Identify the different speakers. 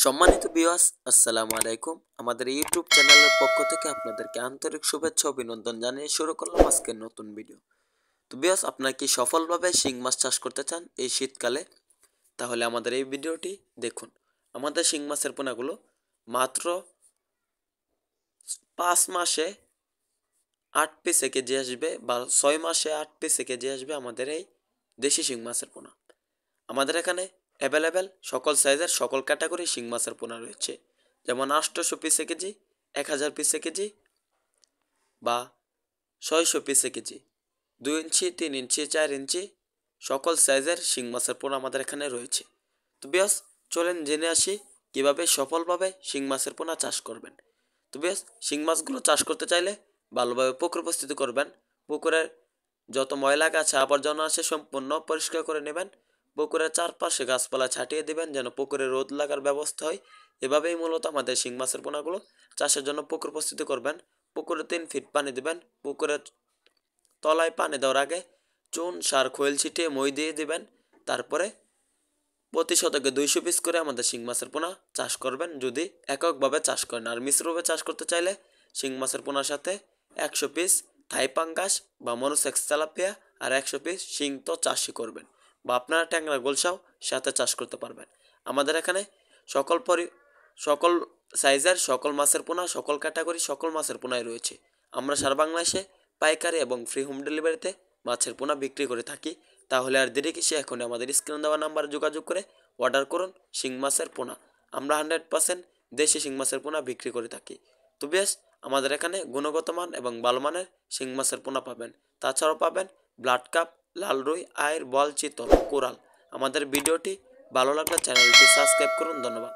Speaker 1: সম্মানিত ভিউয়ার্স, আসসালামু আলাইকুম। আমাদের ইউটিউব চ্যানেলের পক্ষ থেকে আপনাদেরকে আন্তরিক শুভেচ্ছা ও অভিনন্দন জানিয়ে শুরু করলাম আজকের নতুন ভিডিও। তো ভিউয়ার্স, আপনারা কি সফলভাবে শিং মাছ চাষ করতে চান এই শীতকালে? তাহলে আমাদের এই ভিডিওটি দেখুন। আমাদের শিং মাছের পোনাগুলো মাত্র 5 মাসে 8 পিসে কেজি আসবে বা 6 মাসে 8 পিসে কেজি আসবে আমাদের এই দেশি শিং মাছের পোনা। আমাদের এখানে অ্যাভেলেবেল সকল সাইজের সকল ক্যাটাগরি শিং মাছের পোনা রয়েছে, যেমন 800 পিসে কেজি, 1000 পিসে কেজি বা 600 পিসে কেজি, 2 ইঞ্চি, 3 ইঞ্চি, 4 ইঞ্চি সকল সাইজের শিং মাছের পোনা আমাদের এখানে রয়েছে। তো বিয়াস, চলেন জেনে আসি কিভাবে সফলভাবে শিং মাছের পোনা চাষ করবেন। তো বিয়াস, শিং মাছগুলো চাষ করতে চাইলে ভালোভাবে পুকুর প্রস্তুতি করবেন। পুকুরের যত ময়লা গাছ আবর্জনা আছে সম্পূর্ণ পরিষ্কার করে নেবেন। পুকুরের চারপাশে গাছপালা ছাটিয়ে দিবেন যেন পুকুরে রোদ লাগার ব্যবস্থা হয়। এভাবেই মূলত আমাদের শিং মাছের পোনাগুলো চাষের জন্য পুকুর প্রস্তুতি করবেন। পুকুরে 3 ফিট পানি দিবেন। পুকুরের তলায় পানি দেওয়ার আগে চুন, সার, খৈল ছিটিয়ে মই দিয়ে দিবেন। তারপরে প্রতি শতকে 200 পিস করে আমাদের শিং মাছের পোনা চাষ করবেন যদি এককভাবে চাষ করেন। আর মিশ্রভাবে চাষ করতে চাইলে শিং মাছের পোনার সাথে 100 পিস থাই পাঙ্গাস বা মনোসেক্স তেলাপিয়া আর 100 পিস শিং তো চাষই করবেন, বা আপনারা ট্যাংরা গোলসাও সাথে চাষ করতে পারবেন। আমাদের এখানে সকল সাইজের সকল মাছের পোনা, সকল ক্যাটাগরি সকল মাছের পোনাই রয়েছে। আমরা সারা বাংলাদেশে পাইকারি এবং ফ্রি হোম ডেলিভারিতে মাছের পোনা বিক্রি করে থাকি। তাহলে আর দেরি কিসে, এখন আমাদের স্ক্রিনে দেওয়া নাম্বারে যোগাযোগ করে অর্ডার করুন শিং মাছের পোনা। আমরা 100% দেশি শিং মাছের পোনা বিক্রি করে থাকি। তো বেশ, আমাদের এখানে গুণগত মান এবং ভালো মানের শিং মাছের পোনা পাবেন। তাছাড়াও পাবেন ব্লাড কাপ, লাল রুই, আইর, বল, চিতল, কোরাল। আমাদের ভিডিওটি ভালো লাগলে চ্যানেলটি সাবস্ক্রাইব করুন। ধন্যবাদ।